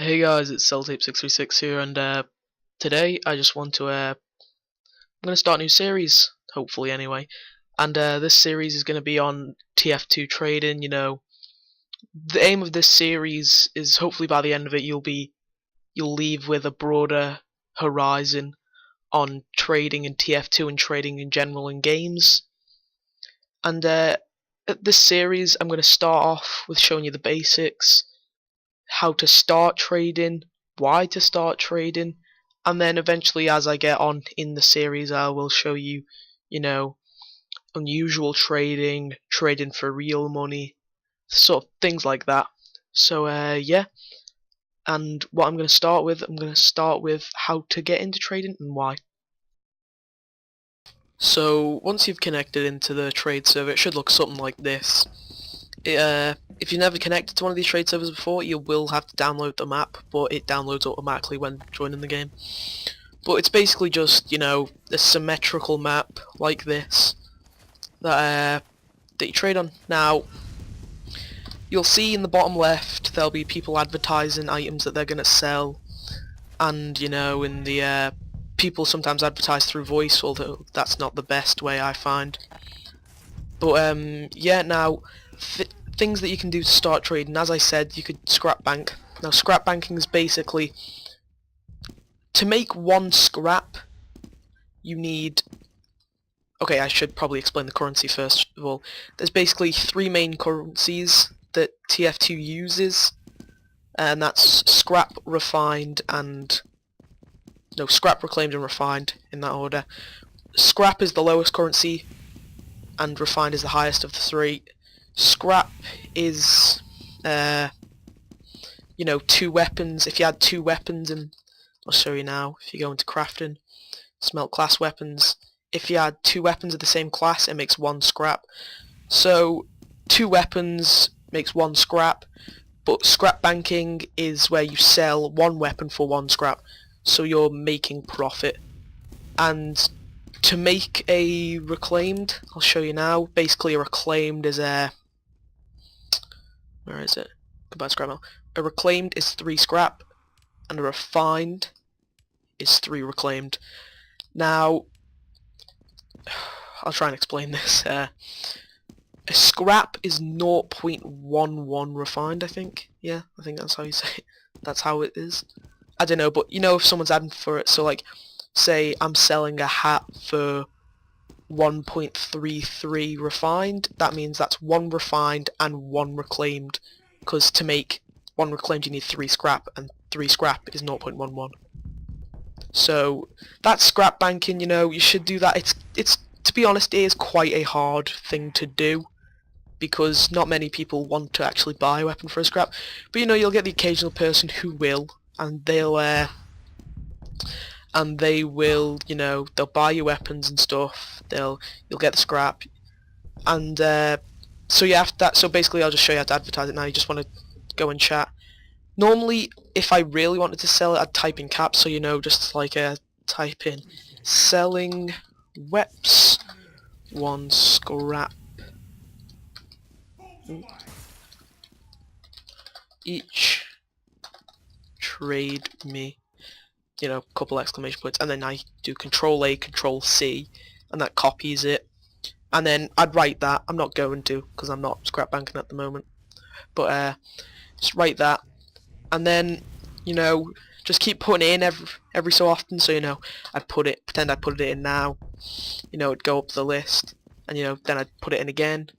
Hey guys, it's Tf2 here, and today I just want to I'm gonna start a new series, hopefully anyway. And this series is gonna be on Tf2 trading. The aim of this series is hopefully by the end of it you'll leave with a broader horizon on trading in Tf2 and trading in general in games. And at this series I'm gonna start off with showing you the basics, how to start trading, why to start trading, and then eventually as I get on in the series I will show you, you know, unusual trading, trading for real money, sort of things like that. So yeah, and what I'm going to start with, how to get into trading and why. So once you've connected into the trade server, it should look something like this. If you've never connected to one of these trade servers before, you will have to download the map, but it downloads automatically when joining the game. But it's basically just, a symmetrical map like this that you trade on. Now, you'll see in the bottom left there'll be people advertising items that they're going to sell, and in the people sometimes advertise through voice, although that's not the best way I find. But yeah, now things that you can do to start trading. As I said, you could scrap bank. Now scrap banking is basically, to make one scrap you need, okay, I should probably explain the currency first of all. There's basically three main currencies that Tf2 uses, and that's scrap, refined, and scrap, reclaimed, and refined, in that order. Scrap is the lowest currency, and refined is the highest of the three. Scrap is, two weapons. If you had two weapons, and I'll show you now, if you go into crafting, smelt class weapons, if you had two weapons of the same class, it makes one scrap. So, two weapons makes one scrap, but scrap banking is where you sell one weapon for one scrap, so you're making profit. And to make a reclaimed, I'll show you now. Basically, a reclaimed is where is it? Goodbye, scrap metal. A reclaimed is 3 scrap, and a refined is 3 reclaimed. Now, I'll try and explain this. A scrap is 0.11 refined, I think. Yeah, I think that's how you say it. That's how it is. I don't know, but if someone's adding for it, so like, say I'm selling a hat for 1.33 refined, that means that's 1 refined and 1 reclaimed, because to make 1 reclaimed you need 3 scrap, and 3 scrap is 0.11. So that's scrap banking. You should do that. It's to be honest, it is quite a hard thing to do, because not many people want to actually buy a weapon for a scrap, but you'll get the occasional person who will, and they will, they'll buy your weapons and stuff. You'll get the scrap, and so yeah, after that, so basically I'll just show you how to advertise it now. You just want to go and chat. Normally, if I really wanted to sell it, I'd type in caps, so just like type in selling weps 1 scrap each, trade me, couple exclamation points, and then I do Control A, Control C, and that copies it. And then I'd write that. I'm not going to, because I'm not scrap banking at the moment. But just write that, and then just keep putting it in every so often. So I'd pretend I put it in now. It'd go up the list, and then I'd put it in again.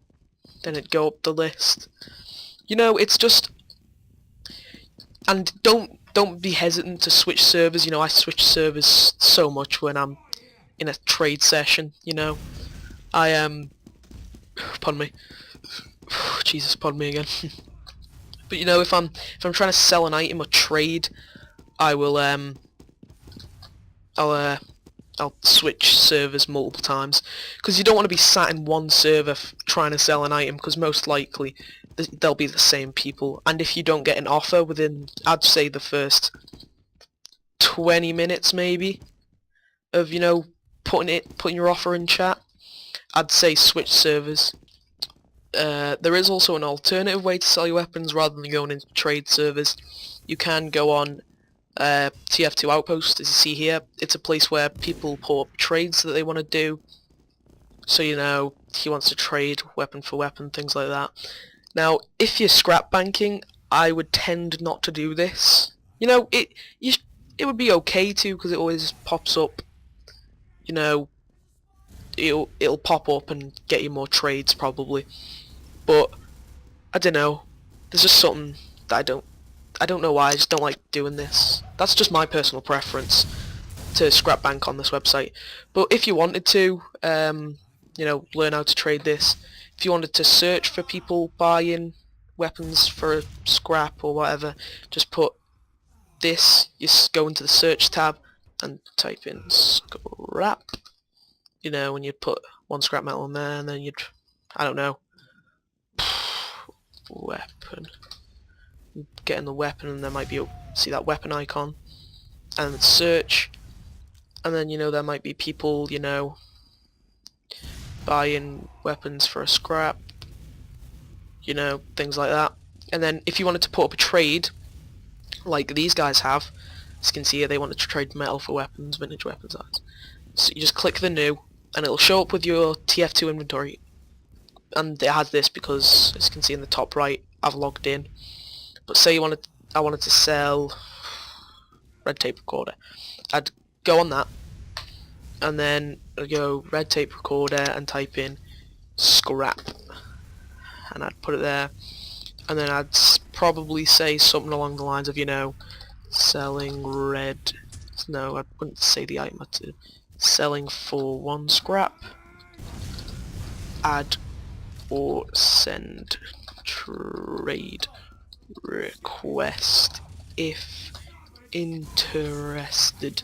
Then it'd go up the list. It's just, and don't be hesitant to switch servers. I switch servers so much when I'm in a trade session. I pardon me. Jesus, pardon me again. But if I'm trying to sell an item or trade, I will I'll switch servers multiple times, because you don't want to be sat in one server trying to sell an item, because most likely they'll be the same people, and if you don't get an offer within, I'd say, the first 20 minutes maybe of putting your offer in chat, I'd say switch servers. there is also an alternative way to sell your weapons rather than going into trade servers. You can go on Tf2 Outpost, as you see here. It's a place where people put up trades that they want to do. So you know, he wants to trade weapon for weapon, things like that. Now, if you're scrap banking, I would tend not to do this. You know, it would be okay to, because it always pops up. You know, it'll pop up and get you more trades probably. But I don't know. There's just something that I don't know why. I just don't like doing this. That's just my personal preference to scrap bank on this website. But if you wanted to, you know, learn how to trade this. If you wanted to search for people buying weapons for a scrap or whatever, just put this. You go into the search tab and type in scrap. You know, and you'd put one scrap metal in there, and then you'd, I don't know, weapon. Get in the weapon, and there might be see that weapon icon, and search, and then you know there might be people, you know, buying weapons for a scrap, you know, things like that. And then if you wanted to put up a trade like these guys have, as you can see here, they wanted to trade metal for weapons, vintage weapons. So you just click the new, and it'll show up with your Tf2 inventory, and it has this because, as you can see in the top right, I've logged in. But say I wanted to sell red tape recorder, I'd go on that, and then I'd go red tape recorder and type in scrap, and I'd put it there, and then I'd probably say something along the lines of, you know, selling red. No, I wouldn't say the item. I'd say selling for 1 scrap. Add or send trade request if interested.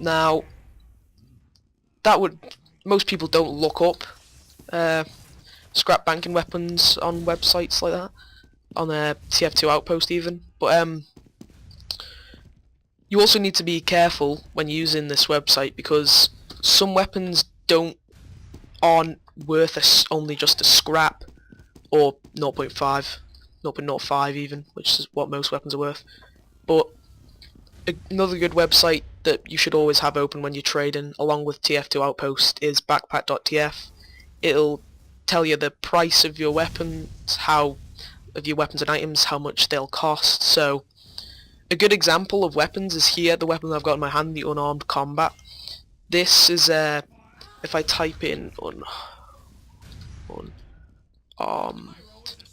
Now, that would, most people don't look up scrap banking weapons on websites like that, on their Tf2 Outpost even, but you also need to be careful when using this website, because some weapons aren't worth only just a scrap, or 0.5, 0.05 even, which is what most weapons are worth. But another good website that you should always have open when you're trading, along with Tf2 Outpost, is backpack.tf. It'll tell you the price of your weapons, of your weapons and items, how much they'll cost. So a good example of weapons is here, the weapon I've got in my hand, the unarmed combat. This is if I type in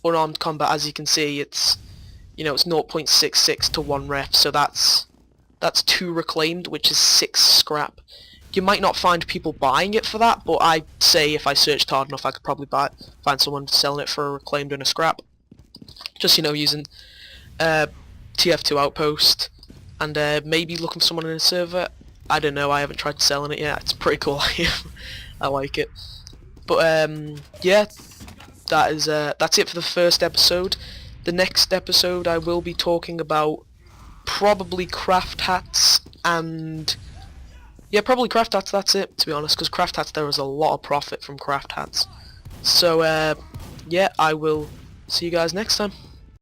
unarmed combat, as you can see, it's, you know, it's 0.66 to 1 ref, so that's 2 reclaimed, which is 6 scrap. You might not find people buying it for that, but I'd say if I searched hard enough, I could probably find someone selling it for a reclaimed and a scrap. Just, you know, using Tf2 Outpost, and maybe looking for someone in a server. I don't know, I haven't tried selling it yet. It's pretty cool. I like it. But yeah, that's it for the first episode. The next episode I will be talking about probably craft hats, and yeah, probably craft hats. That's it, to be honest, because craft hats, there is a lot of profit from craft hats. So yeah, I will see you guys next time.